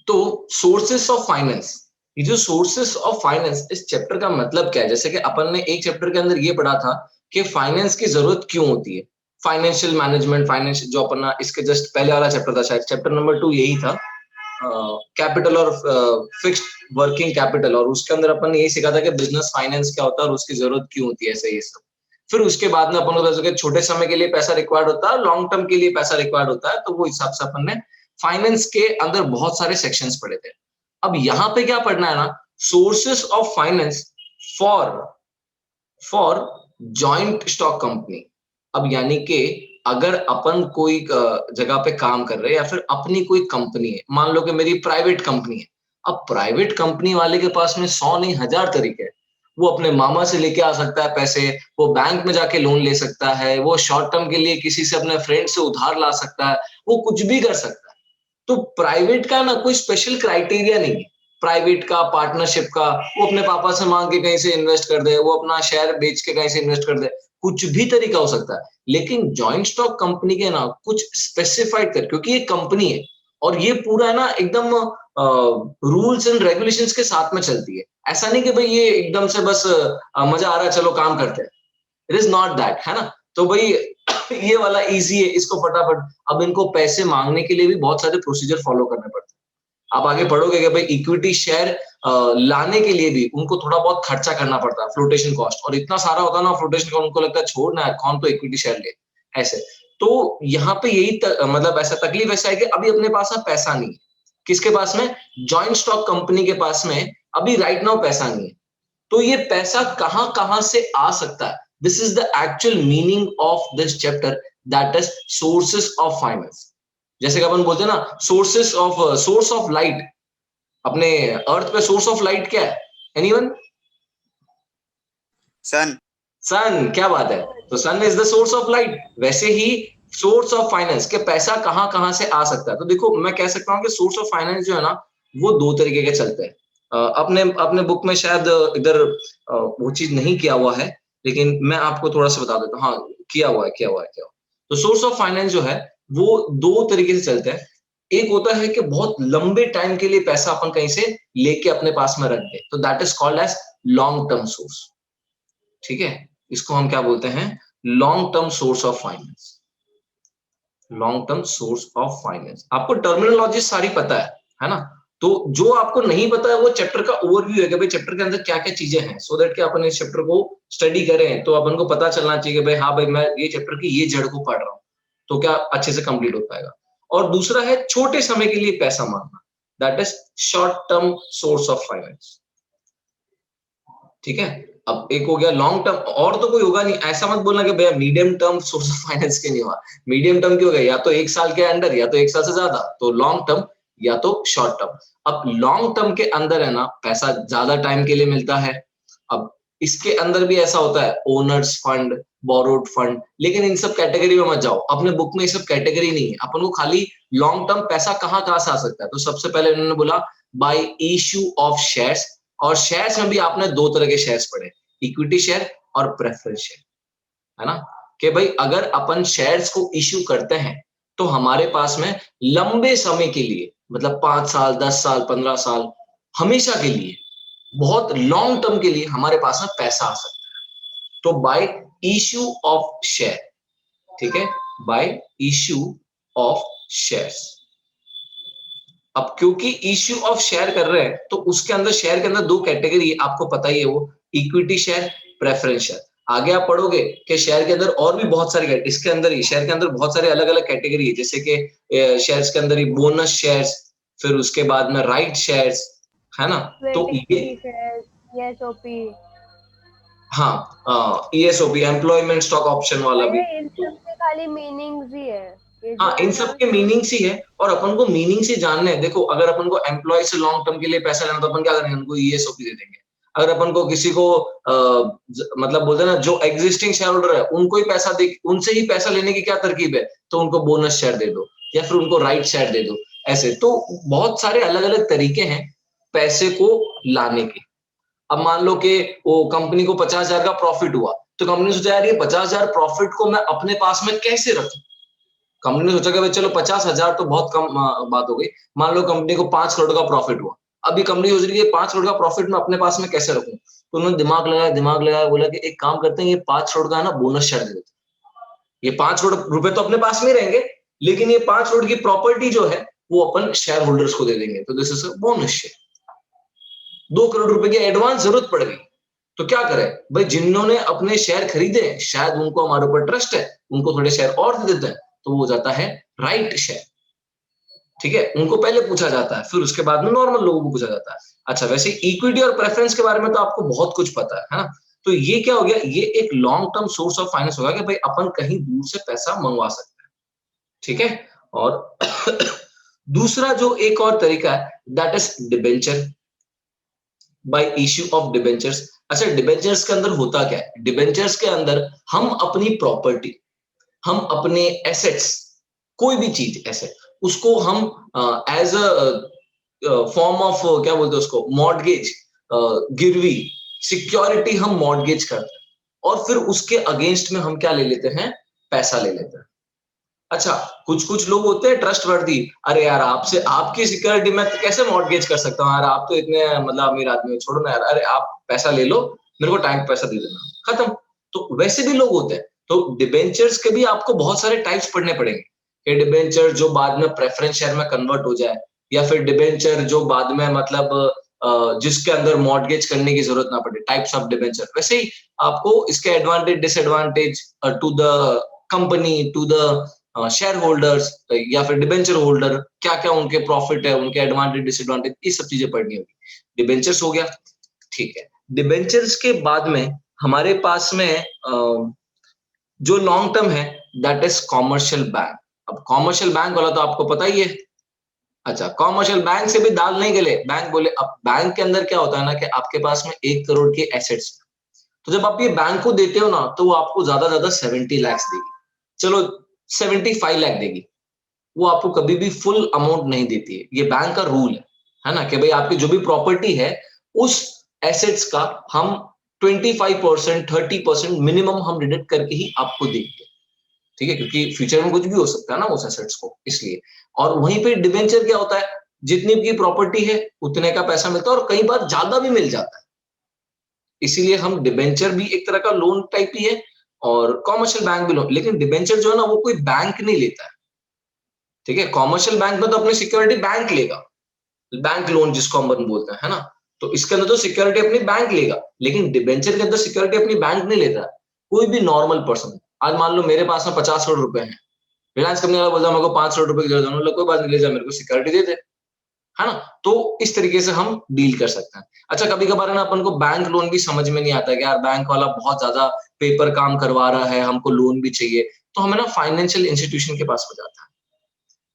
तो sources of finance, ये जो सोर्सेस ऑफ फाइनेंस, इस चैप्टर का मतलब क्या है? जैसे कि अपन ने एक चैप्टर के अंदर ये पढ़ा था कि फाइनेंस की जरूरत क्यों होती है, फाइनेंशियल मैनेजमेंट, फाइनेंस जो अपन इसके जस्ट पहले वाला चैप्टर था, शायद चैप्टर नंबर 2 यही था, कैपिटल और फिक्स्ड वर्किंग कैपिटल, और उसके अंदर अपन ने यही सीखा था कि बिजनेस फाइनेंस क्या होता है और उसकी जरूरत क्यों होती है, ऐसे ये सब। फिर उसके बाद में अपन को पता चला कि छोटे समय के लिए पैसा रिक्वायर्ड होता है, लॉन्ग टर्म के लिए पैसा रिक्वायर्ड होता है, तो वो हिसाब से अपन ने फाइनेंस के अंदर बहुत सारे सेक्शंस पढ़े थे। अब यहाँ पे क्या पढ़ना है ना, sources of finance for for joint stock company. अब यानी कि अगर अपन कोई जगह पे काम कर रहे हैं या फिर अपनी कोई कंपनी है, मान लो कि मेरी प्राइवेट कंपनी है, अब प्राइवेट कंपनी वाले के पास में 100 नहीं 1000 तरीके हैं। वो अपने मामा से लेके आ सकता है पैसे, वो बैंक में जाके लोन ले सकता है, वो शॉर्ट टर्म के लिए किसी से अपने फ्रेंड से उधार ला सकता है, वो कुछ भी कर सकता है। तो प्राइवेट का ना कोई स्पेशल क्राइटेरिया नहीं है, प्राइवेट का, पार्टनरशिप का, वो अपने पापा से मांग के कहीं से इन्वेस्ट कर दे, वो अपना शेयर बेच के कहीं से इन्वेस्ट कर दे, कुछ भी तरीका हो सकता है। लेकिन जॉइंट स्टॉक कंपनी के ना कुछ स्पेसिफाइड कर, क्योंकि ये कंपनी है और ये पूरा ना एकदम रूल्स एंड रेगुलेशंस के साथ में चलती है। ऐसा नहीं कि भाई ये एकदम से बस मजा आ रहा है चलो काम करते हैं, इट इज नॉट दैट, है ना। तो भाई ये वाला इजी है, इसको फटाफट, अब इनको पैसे मांगने के लिए भी बहुत सारे प्रोसीजर फॉलो करने पड़ते हैं। आप आगे पढ़ोगे कि भाई इक्विटी शेयर लाने के लिए भी उनको थोड़ा बहुत खर्चा करना पड़ता है, फ्लोटेशन कॉस्ट, और इतना सारा होता है ना फ्लोटेशन कॉस्ट, उनको लगता है छोड़ना है, कौन तो इक्विटी शेयर ले, ऐसे। तो यहाँ पे यही मतलब ऐसा तकलीफ ऐसा है कि अभी अपने पास अब पैसा नहीं है। किसके पास में? जॉइंट स्टॉक कंपनी के पास में अभी राइट नाउ पैसा नहीं है। तो ये पैसा कहां कहां से आ सकता है? This is the actual meaning of this chapter, that is sources of finance. जैसे कि अपन बोलते हैं ना, सोर्स ऑफ लाइट, अपने अर्थ पे सोर्स ऑफ लाइट क्या है? एनीवन? सन। सन, क्या बात है। तो sun is the source of light. वैसे ही सोर्स ऑफ फाइनेंस के पैसा कहां कहां से आ सकता है? तो देखो, मैं कह सकता हूं कि सोर्स ऑफ फाइनेंस जो है ना, वो दो तरीके के चलते हैं। अपने अपने बुक में शायद इधर वो चीज नहीं किया हुआ है, लेकिन मैं आपको थोड़ा सा बता देता हूँ। हाँ, किया हुआ है, किया हुआ है, किया हुआ है। तो सोर्स ऑफ फाइनेंस जो है वो दो तरीके से चलते हैं। एक होता है कि बहुत लंबे टाइम के लिए पैसा अपन कहीं से लेके अपने पास में रख दे, तो that is called as long term source. ठीक है, इसको हम क्या बोलते हैं? Long term source of finance. Long term source of finance. आपको टर्मिनोलॉजी सारी पता है ना। तो जो आपको नहीं पता है वो चैप्टर का ओवरव्यू है कि भाई चैप्टर के अंदर क्या क्या चीजें हैं, सो दैट कि अपन इस चैप्टर को स्टडी करें तो अपन को पता चलना चाहिए कि भाई हाँ भाई, मैं ये चैप्टर की ये जड़ को पढ़ रहा हूँ, तो क्या अच्छे से कंप्लीट हो पाएगा। और दूसरा है छोटे समय के लिए पैसा मांगना, that is short term source of finance. ठीक है, अब एक हो गया लॉन्ग टर्म, और तो कोई होगा नहीं। ऐसा मत बोलना कि भैया medium term source of finance के नहीं हुआ। मीडियम टर्म क्यों गया? या तो एक साल के अंदर, या तो एक साल से ज्यादा, तो लॉन्ग टर्म, या तो शॉर्ट टर्म। अब लॉन्ग टर्म के अंदर है ना, पैसा ज्यादा टाइम के लिए मिलता है। अब इसके अंदर भी ऐसा होता है, ओनर्स फंड, बोरोड फंड, लेकिन इन सब कैटेगरी में मत जाओ, अपने बुक में ये सब कैटेगरी नहीं है। अपन को खाली लॉन्ग टर्म पैसा कहाँ से आ सकता है, तो सबसे पहले उन्होंने बोला बाय इश्यू ऑफ शेयर्स। और शेयर्स में भी आपने दो तरह के शेयर्स पढ़े, इक्विटी शेयर और प्रेफरेंस शेयर, है ना। कि भाई अगर अपन शेयर्स को इश्यू करते हैं तो हमारे पास में लंबे समय के लिए, मतलब 5 साल, 10 साल, 15 साल, हमेशा के लिए, बहुत लॉन्ग टर्म के लिए हमारे पास में पैसा आ सकता है। तो बाय इश्यू ऑफ शेयर, ठीक है, बाय इश्यू ऑफ शेयर्स। अब क्योंकि इश्यू ऑफ शेयर कर रहे हैं तो उसके अंदर, शेयर के अंदर दो कैटेगरी है, आपको पता ही है, वो इक्विटी शेयर, प्रेफरेंस शेयर। आगे आप पढ़ोगे कि शेयर के अंदर और भी बहुत सारे, इसके अंदर ही शेयर के अंदर बहुत सारे अलग अलग कैटेगरी है, जैसे कि शेयर्स के अंदर ही बोनस शेयर्स, फिर उसके बाद में राइट शेयर्स, है ना। तो ये, ईएसओपी, हाँ, ईएसओपी, एम्प्लॉयमेंट स्टॉक ऑप्शन वाला भी। इन सब के खाली मीनिंग्स ही है ये जो हाँ, इन है सब ना। के मीनिंग्स ही है, और अपन को मीनिंग से जानना है। देखो, अगर अपन को एम्प्लॉय से लॉन्ग टर्म के लिए पैसा लेना तो अपन क्या करेंगे? उनको ईएसओपी दे देंगे। अगर अपन को किसी को मतलब बोलते हैं ना, जो एग्जिस्टिंग शेयर होल्डर है उनको ही पैसा दे, उनसे ही पैसा लेने की क्या तरकीब है, तो उनको बोनस शेयर दे दो, या फिर उनको राइट शेयर दे दो। ऐसे तो बहुत सारे अलग अलग तरीके हैं पैसे को लाने के। अब मान लो कि वो कंपनी को 50,000 का प्रॉफिट हुआ, तो कंपनी सोचा यार ये 50,000 प्रॉफिट को मैं अपने पास में कैसे रखूं। कंपनी ने सोचा कि भाई चलो 50,000 तो बहुत कम बात हो गई, मान लो कंपनी को 5 करोड़ का प्रॉफिट हुआ, अभी कंपनी सोच रही है 5 करोड़ का प्रॉफिट मैं अपने पास में कैसे रखूं, तो उन्होंने दिमाग लगाया, बोला कि एक काम करते हैं, ये 5 करोड़ का है ना बोनस शेयर दे देते हैं। ये 5 करोड़ रुपए तो अपने पास में ही रहेंगे, लेकिन ये 5 करोड़ की प्रॉपर्टी जो है वो अपन शेयर होल्डर्स को दे देंगे, तो this is a bonus share. 2 crore रुपए की एडवांस जरूरत पड़ गई, तो क्या करें भाई, जिन्होंने अपने शेयर खरीदे शायद उनको हमारे ऊपर ट्रस्ट है, उनको थोड़े शेयर और दे देते हैं, तो वो हो जाता है राइट शेयर। ठीक है, उनको पहले पूछा जाता है, फिर उसके बाद में नॉर्मल लोगों को पूछा जाता है। अच्छा, वैसे इक्विटी और प्रेफरेंस के बारे में तो आपको बहुत कुछ पता है ना? तो ये क्या हो गया, ये एक long term source of finance होगा कि भाई अपन कहीं दूर से पैसा मंगवा सकते हैं। ठीक है, और दूसरा जो एक और तरीका है that is debenture, bye issue of debentures. अच्छा, डिबेंचर्स के अंदर होता क्या है, डिबेंचर्स के अंदर हम अपनी प्रॉपर्टी, हम अपने एसेट्स, कोई भी चीज एसेट, उसको हम एज अ फॉर्म ऑफ क्या बोलते हैं उसको, मॉर्गेज, गिरवी, सिक्योरिटी हम मॉर्गेज करते हैं, और फिर उसके अगेंस्ट में हम क्या ले लेते हैं, पैसा ले लेते हैं। अच्छा, कुछ कुछ लोग होते हैं ट्रस्टवर्दी, अरे यार आपसे, आपकी सिक्योरिटी में कैसे मॉर्गेज कर सकता हूँ यार, आप तो इतने मतलब अमीर आदमी हो, छोड़ो ना यार, अरे आप पैसा ले लो, मेरे को टाइम पैसा दे देना, खत्म। तो वैसे भी लोग होते हैं। तो डिबेंचर्स के भी आपको बहुत सारे टाइप्स पढ़ने पड़ेंगे, कि डिबेंचर जो बाद में प्रेफरेंस शेयर में कन्वर्ट हो जाए, या फिर डिबेंचर जो बाद में मतलब जिसके अंदर मॉर्गेज करने की जरूरत ना पड़े, टाइप्स ऑफ डिबेंचर। वैसे ही आपको इसके advantage disadvantage to the company, to the shareholders या फिर डिबेंचर होल्डर, क्या क्या उनके प्रॉफिट है, उनके एडवांटेज डिसएडवांटेज, ये सब चीजें पढ़नी होगी। डिबेंचर्स हो गया, ठीक है। डिबेंचर्स के बाद में हमारे पास में जो लॉन्ग टर्म है दैट इज कॉमर्शियल बैंक। अब कॉमर्शियल बैंक वाला तो आपको पता ही है। अच्छा, कॉमर्शियल बैंक से भी दाल नहीं गले, बैंक बोले, अब बैंक के अंदर क्या होता है ना कि आपके पास में 1 करोड़ के एसेट्स, तो जब आप ये बैंक को देते हो ना, तो वो आपको ज्यादा 70 लाख देगी, चलो 75 लाख देगी, वो आपको कभी भी फुल अमाउंट नहीं देती है। ये बैंक का रूल है ना, कि भाई आपकी जो भी प्रॉपर्टी है उस एसेट्स का हम 25%, 30% मिनिमम हम डिडक्ट करके ही आपको देंगे। ठीक है, क्योंकि फ्यूचर में कुछ भी हो सकता है ना उस एसेट्स को, इसलिए। और वहीं पे डिबेंचर क्या होता है, जितनी भी प्रॉपर्टी है उतने का पैसा मिलता है, और कई बार ज्यादा भी मिल जाता है। इसीलिए हम डिबेंचर भी एक तरह का लोन टाइप ही है, और कॉमर्शियल बैंक भी लोन। लेकिन डिबेंचर जो है ना, वो कोई बैंक नहीं लेता है। ठीक है, कॉमर्शियल बैंक में तो अपनी सिक्योरिटी बैंक लेगा, बैंक लोन जिसको हम बोलते हैं, है ना? तो इसके अंदर तो सिक्योरिटी अपनी बैंक लेगा, लेकिन डिबेंचर के अंदर सिक्योरिटी अपनी बैंक नहीं लेता। कोई भी नॉर्मल पर्सन, आज मान लो मेरे पास में 50 करोड़ रुपए हैं, रिलायंस कंपनी वाला बोलता है मेरे को 5 करोड़ रुपए की जरूरत है, कोई बात नहीं, ले जा, मेरे को सिक्योरिटी दे दे, है ना? तो इस तरीके से हम डील कर सकते हैं। अच्छा, कभी कभार है ना अपन को बैंक लोन भी समझ में नहीं आता कि यार बैंक वाला बहुत ज्यादा पेपर काम करवा रहा है, हमको लोन भी चाहिए, तो हमें ना फाइनेंशियल इंस्टीट्यूशन के पास में जाता है,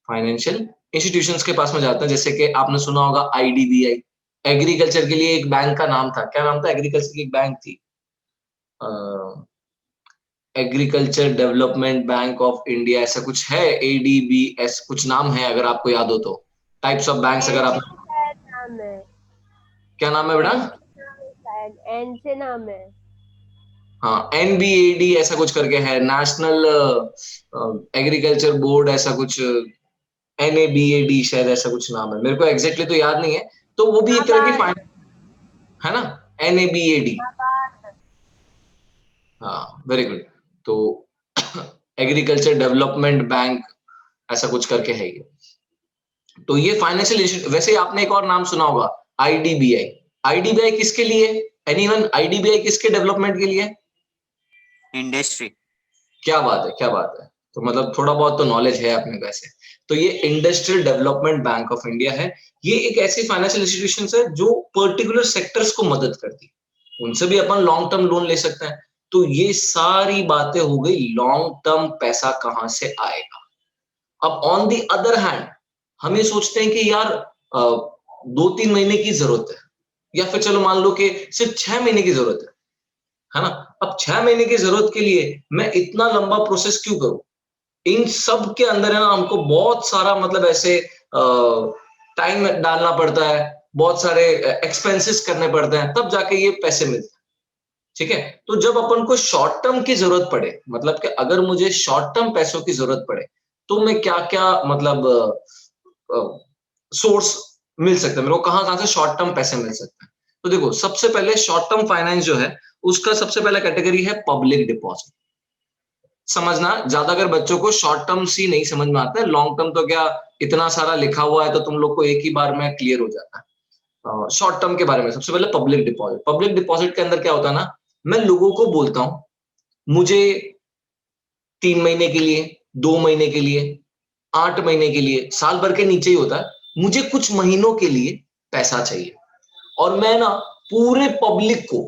फाइनेंशियल इंस्टीट्यूशंस के पास में जाते हैं। जैसे कि आपने सुना होगा आईडीबीआई, एग्रीकल्चर के लिए एक बैंक का नाम था, क्या नाम था, एग्रीकल्चर की एक बैंक थी, agriculture development bank of India, ऐसा कुछ है, एडीबीएस कुछ नाम है, अगर आपको याद हो तो। टाइप्स ऑफ बैंक्स अगर एन आप, शायद नाम है, क्या नाम है बेटा? एन से नाम है, शायद एन से नाम है। हाँ, एनबीएडी ऐसा कुछ करके है, नेशनल एग्रीकल्चर बोर्ड ऐसा कुछ, एनएबीएडी शायद ऐसा कुछ नाम है, मेरे को एग्जैक्टली तो याद नहीं है। तो वो भी एक तरह की नाबार्ड, फाइनेंस, है ना, एनएबीएडी। नाबार्ड। हाँ, वेरी गुड। तो एग्रीकल्चर डेवलपमेंट बैंक ऐसा कुछ करके है ये। तो ये फाइनेंशियल इंस्टीट्यूट, वैसे ही आपने एक और नाम सुना होगा, आईडीबीआई। आईडीबीआई किसके लिए? एनीवन, आईडीबीआई किसके डेवलपमेंट के लिए? इंडस्ट्री। क्या बात है, क्या बात है। तो मतलब थोड़ा बहुत तो नॉलेज है अपने वैसे। तो ये industrial development bank of India है। ये एक ऐसी फाइनेंशियल इंस्टीट्यूशन है जो पर्टिकुलर सेक्टर्स को मदद करती है, उनसे भी अपन लॉन्ग टर्म लोन ले सकते हैं। तो ये सारी बातें हो गई, लॉन्ग टर्म पैसा कहां से आएगा। अब ऑन दी अदर हैंड हम ये सोचते हैं कि यार 2-3 महीने की जरूरत है, या फिर चलो मान लो कि सिर्फ 6 महीने की जरूरत है ना? अब 6 महीने की जरूरत के लिए मैं इतना लंबा प्रोसेस क्यों करूं? इन सब के अंदर है ना, हमको बहुत सारा मतलब ऐसे टाइम डालना पड़ता है, बहुत सारे एक्सपेंसेस करने पड़ते हैं, तब जाके ये पैसे मिलते हैं। ठीक है, तो जब अपन को शॉर्ट टर्म की जरूरत पड़े, मतलब कि अगर मुझे शॉर्ट टर्म पैसों की जरूरत पड़े, तो मैं क्या क्या मतलब सोर्स मिल सकता है मेरे को, कहाँ कहाँ से शॉर्ट टर्म पैसे मिल सकते हैं। तो देखो सबसे पहले शॉर्ट टर्म फाइनेंस जो है उसका सबसे पहला कैटेगरी है पब्लिक डिपॉजिट। समझना, ज्यादा अगर बच्चों को शॉर्ट टर्म सी नहीं समझ में आता है, लॉन्ग टर्म तो क्या इतना सारा लिखा हुआ है तो तुम लोग को एक ही बार में क्लियर हो जाता है। शॉर्ट टर्म के बारे में सबसे पहले पब्लिक डिपॉजिट। पब्लिक डिपॉजिट के अंदर क्या होता है ना, मैं लोगों को बोलता हूं मुझे 3 महीने के लिए, 2 महीने के लिए, 8 महीने के लिए, साल भर के नीचे ही होता है, मुझे कुछ महीनों के लिए पैसा चाहिए। और मैं ना पूरे पब्लिक को,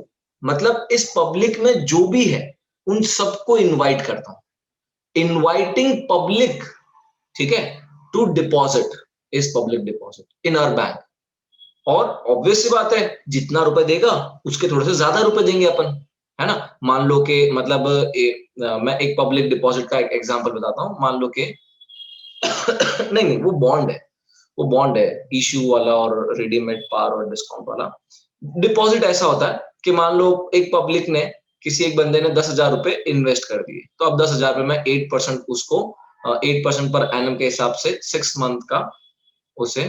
मतलब इस पब्लिक में जो भी है उन सबको इनवाइट करता हूं, इनवाइटिंग पब्लिक, ठीक है, टू डिपॉजिट इस public deposit in our bank. और ऑब्वियस सी बात है, जितना रुपए देगा उसके थोड़े से ज्यादा रुपए देंगे अपन, है ना। मान लो कि मतलब मैं एक पब्लिक डिपॉजिट का एक एग्जांपल बताता हूं। मान लो कि नहीं नहीं, वो बॉन्ड है, वो बॉन्ड है इश्यू वाला और रेडीमेड पार और डिस्काउंट वाला। डिपॉजिट ऐसा होता है कि मान लो एक पब्लिक ने, किसी एक बंदे ने 10,000 रुपए इन्वेस्ट कर दिए, तो अब 10,000 रुपए में 8% उसको 8% पर एनम के हिसाब से 6 मंथ का उसे,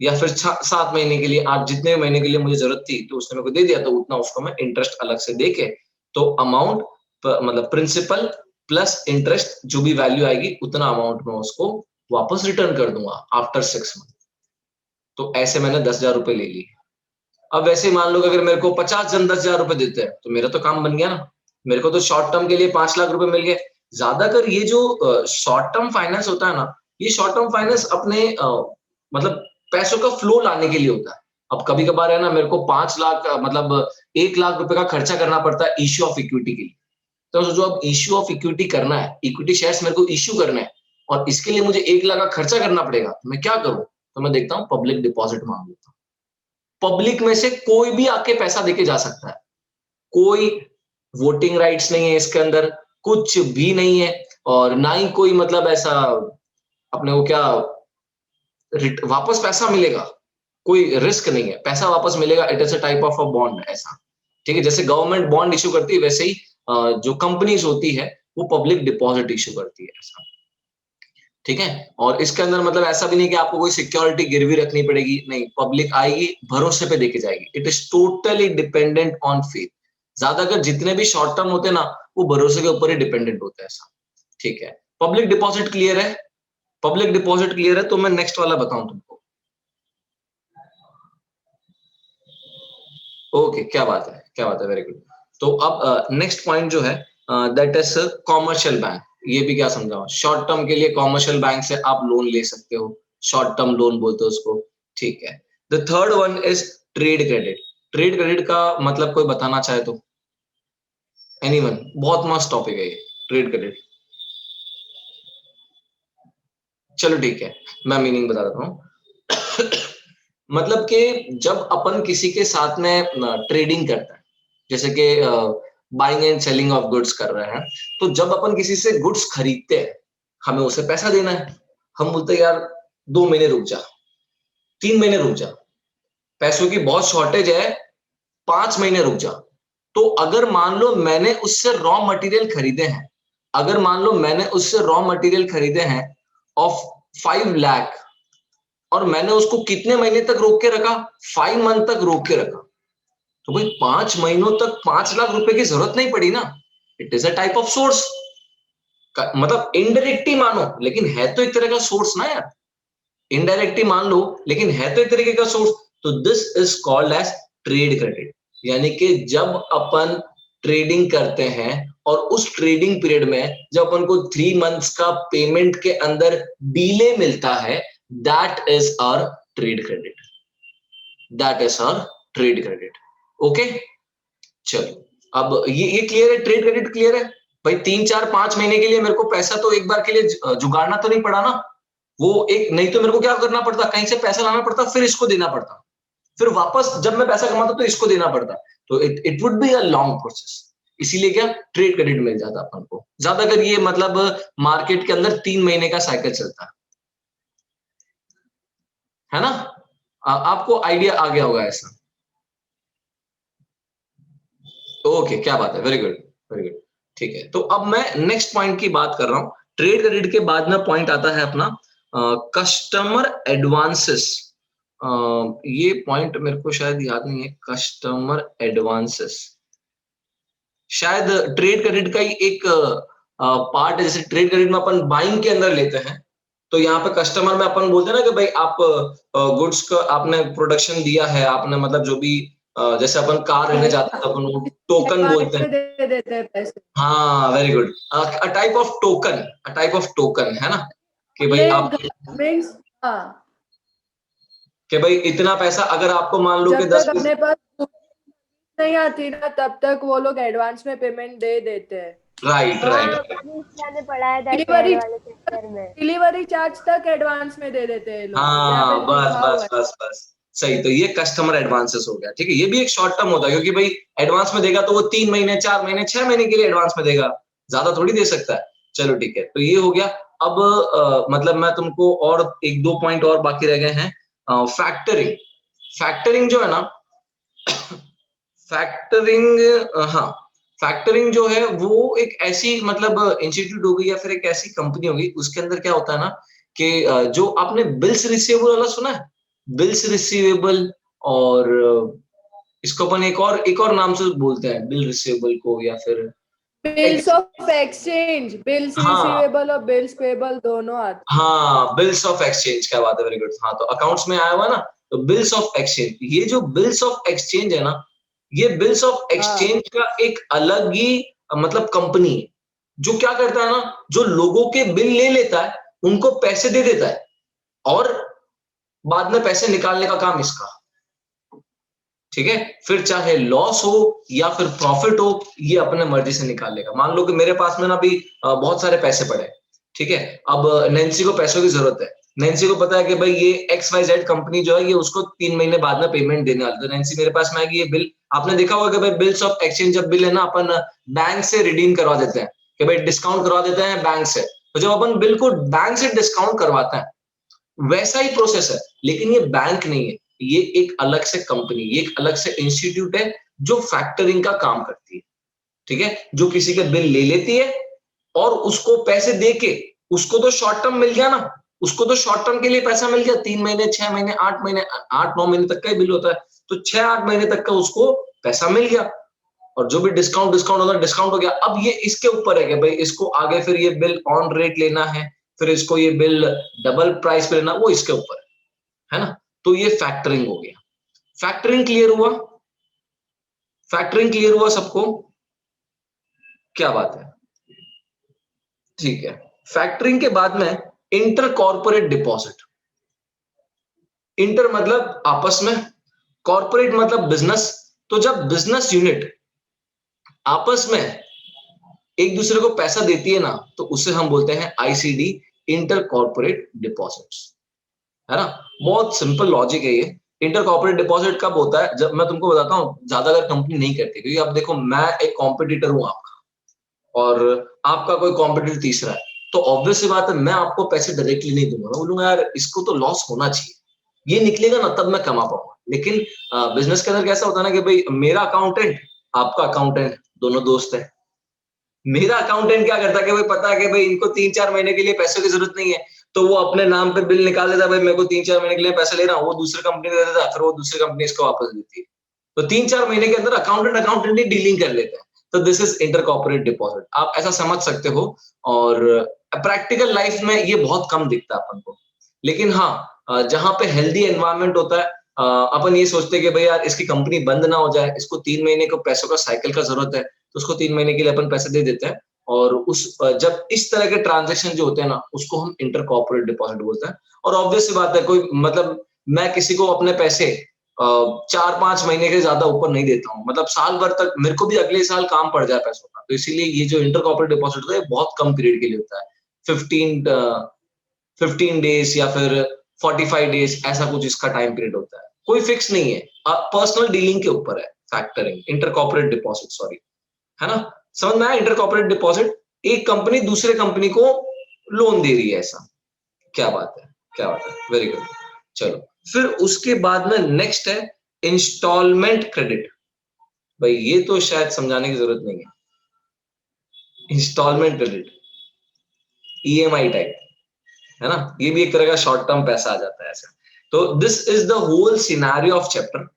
या फिर 7 महीने के लिए, आज जितने महीने के लिए मुझे जरूरत थी तो उसने मेरे को दे दिया, तो उतना उसको मैं इंटरेस्ट अलग से देके, तो अमाउंट मतलब प्रिंसिपल प्लस इंटरेस्ट जो भी वैल्यू आएगी उतना अमाउंट में उसको वापस रिटर्न कर दूंगा आफ्टर 6 मंथ। तो ऐसे मैंने 10,000 रुपए ले लिए। अब वैसे ही मान लो कि अगर मेरे को 50 जन 10,000 रुपए देते हैं तो मेरा तो काम बन गया ना, मेरे को तो शॉर्ट टर्म के लिए 5 लाख रुपए मिल गए। ज्यादातर ये जो शॉर्ट टर्म फाइनेंस होता है ना, ये शॉर्ट टर्म फाइनेंस अपने मतलब पैसों का फ्लो लाने के लिए होता है। अब कभी कभार है ना, मेरे को 5 लाख मतलब 1 लाख रुपए का खर्चा करना पड़ता है इश्यू ऑफ इक्विटी के लिए। तो जो अब इश्यू ऑफ इक्विटी करना है, इक्विटी शेयर्स मेरे को इश्यू करना है, और इसके लिए मुझे 1 लाख का खर्चा करना पड़ेगा, तो मैं क्या करूं? तो मैं देखता हूँ पब्लिक डिपॉजिट मांग लेता हूँ। पब्लिक में से कोई भी आके पैसा देके जा सकता है, कोई वोटिंग राइट्स नहीं है इसके अंदर, कुछ भी नहीं है, और ना ही कोई मतलब ऐसा अपने को क्या वापस पैसा मिलेगा, कोई रिस्क नहीं है, पैसा वापस मिलेगा। It is a type of a bond ऐसा, ठीक है। जैसे गवर्नमेंट बॉन्ड इश्यू करती है, वैसे ही जो कंपनीज होती है वो पब्लिक डिपॉजिट इश्यू करती है ऐसा, ठीक है। और इसके अंदर मतलब ऐसा भी नहीं कि आपको कोई सिक्योरिटी गिरवी रखनी पड़ेगी, नहीं, पब्लिक आएगी भरोसे पे देके जाएगी। It is totally dependent on faith. ज्यादातर जितने भी शॉर्ट टर्म होते हैं ना, वो भरोसे के ऊपर ही डिपेंडेंट होते हैं ऐसा, ठीक है। पब्लिक डिपॉजिट क्लियर है? पब्लिक डिपॉजिट क्लियर है, तो मैं नेक्स्ट वाला बताऊं तुमको। ओके, क्या बात है, क्या बात है, वेरी गुड। तो अब नेक्स्ट पॉइंट जो है दैट इज कॉमर्शियल बैंक। ये भी क्या समझाओ, शॉर्ट टर्म के लिए कॉमर्शियल बैंक से आप लोन ले सकते हो, शॉर्ट टर्म लोन बोलते हो उसको, ठीक है। The third one is trade credit. Trade credit का मतलब कोई बताना चाहे तो, एनीवन? बहुत मस्त टॉपिक है ये, ट्रेड क्रेडिट। चलो ठीक है, मैं मीनिंग बता देता हूँ। मतलब कि जब अपन किसी के साथ में ट्रेडिंग करते हैं, जैसे कि buying and selling of goods कर रहे हैं, तो जब अपन किसी से गुड्स खरीदते हैं, हमें उसे पैसा देना है। हम बोलते हैं यार 2 महीने रुक जा, 3 महीने रुक जा, पैसों की बहुत शॉर्टेज है, 5 महीने रुक जा। तो अगर मान लो मैंने उससे रॉ मटेरियल खरीदे हैं, अगर मान लो मैंने उससे रॉ मटेरियल खरीदे हैं ऑफ 5 लाख, और मैंने उसको कितने महीने तक रोक के रखा? 5 मंथ तक रोक के रखा, तो भाई 5 महीनों तक 5 लाख रुपए की जरूरत नहीं पड़ी ना। It is a type of source, मतलब इनडायरेक्ट ही मानो, लेकिन है तो एक तरह का सोर्स ना यार। इनडायरेक्ट ही मान लो, लेकिन है तो एक तरीके का सोर्स। तो this is called as trade credit. यानी कि जब अपन ट्रेडिंग करते हैं और उस ट्रेडिंग पीरियड में जब अपन को 3 मंथ्स का पेमेंट के अंदर डीले मिलता है, that is our trade credit, that is our trade credit. Okay, चलो अब ये क्लियर है, ट्रेड क्रेडिट क्लियर है भाई। 3 4 5 महीने के लिए मेरे को पैसा तो एक बार के लिए जुगाड़ना तो नहीं पड़ा ना, वो एक, नहीं तो मेरे को क्या करना पड़ता, कहीं से पैसा लाना पड़ता, फिर इसको देना पड़ता, फिर वापस जब मैं पैसा कमाता तो इसको देना पड़ता। तो it would be a long process. इसीलिए क्या, ट्रेड क्रेडिट मिल जाता अपन को। ज्यादातर ये मतलब मार्केट के अंदर 3 महीने का साइकिल चलता है ना। आपको आइडिया आ गया होगा ऐसा। ओके, क्या बात है, वेरी गुड, वेरी गुड, ठीक है। तो अब मैं नेक्स्ट पॉइंट की बात कर रहा हूं ट्रेड क्रेडिट के बाद में पॉइंट आता है अपना कस्टमर एडवांसेस। ये पॉइंट मेरे को शायद याद नहीं है, कस्टमर एडवांसेस शायद ट्रेड क्रेडिट का ही एक पार्ट है। जैसे ट्रेड क्रेडिट में अपन बाइंग के अंदर लेते हैं, तो यहाँ पे कस्टमर में अपन बोलते हैं ना कि भाई आप गुड्स का आपने प्रोडक्शन दिया है, आपने मतलब जो भी जैसे अपन कार लेने जाते हैं तो अपन वो टोकन बोलते हैं। दे देते हैं पैसे। हाँ very good, a type of token, a type of token है ना, कि भाई आप मीन्स हाँ, कि भाई इतना पैसा अगर आपको मान लो कि जब 10 तक अपने पास नहीं आती ना तब तक वो लोग एडवांस में पेमेंट दे देते हैं। राइट हाँ राइट मैंने पढ़ाया था डिलीवरी शेयर वाले चक्कर में। डिलीवरी चार्ज तक एडवांस में दे देते हैं लोग, यहाँ हाँ पे बस लिखा हुआ बस है। बस बस सही। तो ये कस्टमर एडवांसेस हो गया, ठीक है। ये भी एक शॉर्ट टर्म होता है, क्योंकि भाई एडवांस में देगा तो वो 3 महीने 4 महीने 6 महीने के लिए एडवांस में देगा, ज्यादा थोड़ी दे सकता है। चलो ठीक है, तो ये हो गया। अब मतलब मैं तुमको और एक दो पॉइंट और बाकी रह गए हैं। फैक्टरिंग, फैक्टरिंग जो है ना, फैक्टरिंग हाँ, फैक्टरिंग जो है वो एक ऐसी मतलब इंस्टीट्यूट होगी या फिर एक ऐसी कंपनी होगी, उसके अंदर क्या होता है ना कि जो आपने बिल्स रिसीवेबल वाला सुना है, बिल्स रिसीवेबल, और इसको अपन एक और नाम से बोलते हैं बिल रिसीवेबल को, या फिर बिल्स ऑफ एक्सचेंज, बिल्स हाँ रिसीवेबल और बिल्स पेबल दोनों आते हैं। हाँ बिल्स ऑफ एक्सचेंज, क्या बात है, वेरी गुड। हाँ तो अकाउंट्स में आया हुआ ना, तो बिल्स ऑफ एक्सचेंज, ये जो बिल्स ऑफ एक्सचेंज है ना, ये बिल्स ऑफ हाँ एक्सचेंज का एक अलग ही मतलब कंपनी है, जो क्या करता है ना, जो लोगों के बिल ले लेता है, उनको पैसे दे देता है, और बाद में पैसे निकालने का काम इसका, ठीक है। फिर चाहे लॉस हो या फिर प्रॉफिट हो, ये अपने मर्जी से निकाल लेगा। मान लो कि मेरे पास में ना अभी बहुत सारे पैसे पड़े हैं, ठीक है। अब नैन्सी को पैसों की जरूरत है, नैन्सी को पता है कि भाई ये XYZ कंपनी जो है ये उसको 3 महीने बाद में पेमेंट देने वाली, तो नैन्सी मेरे पास में आएगी, ये बिल आपने देखा होगा कि भाई बिल्स ऑफ एक्सचेंज जब बिल है ना अपन बैंक से रिडीम करवा देते हैं, कि भाई डिस्काउंट करवा देते हैं बैंक से। तो जब अपन बिल को बैंक से डिस्काउंट करवाते हैं, वैसा ही प्रोसेस है, लेकिन ये बैंक नहीं है, ये एक अलग से कंपनी, ये एक अलग से इंस्टीट्यूट है जो फैक्टरिंग का काम करती है, ठीक है। जो किसी के बिल ले लेती है और उसको पैसे देके, उसको तो शॉर्ट टर्म मिल गया ना, उसको तो शॉर्ट टर्म के लिए पैसा मिल गया, 3 महीने 6 महीने 8 महीने 8-9 महीने तक का ही बिल होता है, तो 6-8 महीने तक का उसको पैसा मिल गया, और जो भी डिस्काउंट डिस्काउंट होता है डिस्काउंट हो गया। अब ये इसके ऊपर है कि भाई इसको आगे फिर ये बिल ऑन रेट लेना है, फिर इसको ये बिल डबल प्राइस पे लेना, वो इसके ऊपर है ना। तो ये फैक्टरिंग हो गया। फैक्टरिंग क्लियर हुआ, फैक्टरिंग क्लियर हुआ सबको, क्या बात है, ठीक है। फैक्टरिंग के बाद में इंटर कॉर्पोरेट डिपॉजिट, इंटर मतलब आपस में, कॉर्पोरेट मतलब बिजनेस। तो जब बिजनेस यूनिट आपस में एक दूसरे को पैसा देती है ना, तो उसे हम बोलते हैं ICD, इंटर कॉर्पोरेट डिपॉजिट्स, है ना। बहुत सिंपल लॉजिक है ये। इंटर कॉर्पोरेट डिपॉजिट कब होता है, जब मैं तुमको बताता हूँ, ज्यादा अगर कंपनी नहीं करती, क्योंकि अब देखो मैं एक कॉम्पिटिटर हूँ आपका, और आपका कोई कॉम्पिटिटर तीसरा है, तो ऑब्वियस सी बात है मैं आपको पैसे डायरेक्टली नहीं दूंगा, मैं बोलूंगा यार इसको तो लॉस होना चाहिए, ये निकलेगा ना तब मैं कमा पाऊंगा। लेकिन बिजनेस के अंदर कैसा होता है ना कि भाई मेरा अकाउंटेंट आपका अकाउंटेंट दोनों दोस्त है, मेरा अकाउंटेंट क्या करता है कि भाई पता है कि भाई इनको 3-4 महीने के लिए पैसों की जरूरत नहीं है, तो वो अपने नाम पे बिल निकाल देता है, भाई मेरे को 3-4 महीने के लिए पैसे ले रहा हूँ, वो दूसरी कंपनी को दे देता है, फिर वो दूसरी कंपनी इसको वापस देती है, तो 3-4 महीने के अंदर अकाउंटेंट अकाउंटेंट ही डीलिंग कर लेते हैं। तो this is inter corporate deposit, आप ऐसा समझ सकते हो। और प्रैक्टिकल लाइफ में ये बहुत कम दिखता है अपन को, लेकिन हाँ जहां पे हेल्दी एनवायरनमेंट होता है, अपन ये सोचते हैं कि भाई यार इसकी कंपनी बंद ना हो जाए, इसको 3 महीने को पैसों का साइकिल का जरूरत है, तो उसको 3 महीने के लिए अपन पैसे दे देते हैं, और उस जब इस तरह के ट्रांजेक्शन जो होते हैं ना, उसको हम इंटर कॉर्पोरेट डिपॉजिट बोलते हैं। और ऑब्वियस सी बात है, कोई मतलब मैं किसी को अपने पैसे 4-5 महीने के ज्यादा ऊपर नहीं देता हूँ, मतलब साल भर तक मेरे को भी अगले साल काम पड़ जाए पैसों का, तो इसीलिए ये जो इंटर कॉर्पोरेट डिपॉजिट होता है बहुत कम पीरियड के लिए होता है, 15 डेज या फिर 45 डेज, ऐसा कुछ इसका टाइम पीरियड होता है, कोई फिक्स नहीं है, पर्सनल डीलिंग के ऊपर है factoring, inter corporate deposit, sorry, है ना। समझ में आया, इंटर कॉर्पोरेट डिपॉजिट, एक कंपनी दूसरे कंपनी को लोन दे रही है, ऐसा, क्या बात है, क्या बात है, वेरी गुड। चलो फिर उसके बाद में नेक्स्ट है इंस्टॉलमेंट क्रेडिट, भाई ये तो शायद समझाने की जरूरत नहीं है, इंस्टॉलमेंट क्रेडिट। EMI टाइप, है ना, ये भी एक तरह का शॉर्ट टर्म पैसा आ जाता है ऐसे। तो this is the whole scenario of chapter,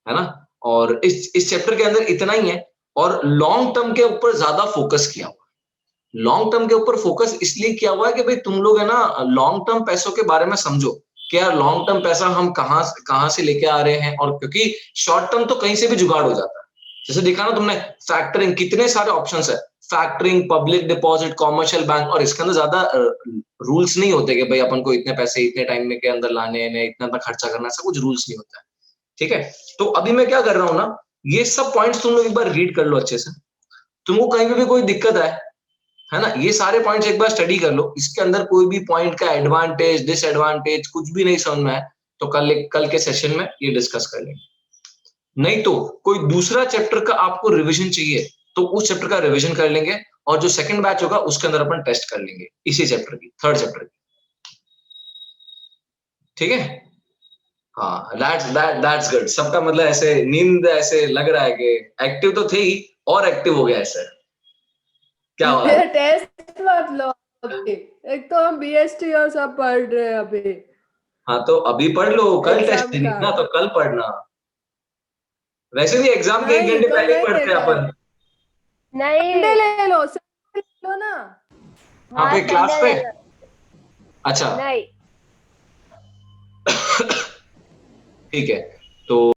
है ना। और इस चैप्टर के अंदर इतना ही है, और लॉन्ग टर्म के ऊपर ज्यादा फोकस किया हुआ है। लॉन्ग टर्म के ऊपर फोकस इसलिए किया हुआ है कि भाई तुम लोग है ना लॉन्ग टर्म पैसों के बारे में समझो कि यार लॉन्ग टर्म पैसा हम कहाँ से लेके आ रहे हैं, और क्योंकि शॉर्ट टर्म तो कहीं से भी जुगाड़ हो जाता है। जैसे देखा ना तुमने, फैक्टरिंग, कितने सारे ऑप्शंस है, factoring, public deposit, commercial bank, और इसके अंदर ज्यादा रूल्स नहीं होते कि भाई अपन को इतने पैसे इतने टाइम में के अंदर लाने हैं, इतना खर्चा करना, ऐसा कुछ रूल्स नहीं होता है, ठीक है। तो अभी मैं क्या कर रहा हूं ना, ये सब पॉइंट्स तुम लोग एक बार रीड कर लो अच्छे से। तुमको कहीं भी कोई दिक्कत है ना, ये सारे पॉइंट्स एक बार स्टडी कर लो। इसके अंदर कोई भी पॉइंट का एडवांटेज डिसएडवांटेज कुछ भी नहीं समझ में आए तो कल के सेशन में ये डिस्कस कर लेंगे। नहीं तो कोई दूसरा चैप्टर का आपको रिवीजन चाहिए तो उस चैप्टर का रिवीजन कर लेंगे, और जो सेकंड बैच होगा उसके अंदर अपन टेस्ट कर लेंगे इसी चैप्टर की, थर्ड चैप्टर की, ठीक है। हाँ, दैट्स गुड। सबका मतलब ऐसे नींद ऐसे लग रहा है कि एक्टिव तो थे ही और एक्टिव हो गया ऐसे, क्या हुआ? टेस्ट मत लो अभी, एक तो हम BST और सब पढ़ रहे हैं अभी। हाँ तो अभी पढ़ लो, कल Exam टेस्ट देनी का। ना, तो कल पढ़ना। वैसे भी एग्जाम के 1 नहीं, घंटे कल पहले ही नहीं पढ़ते हैं देना है। अपन। नहीं, संडे ले लो, संडे ले लो ना। हाँ, पे क्लास संडे पे। ले लो। अच्छा नहीं, ठीक है, तो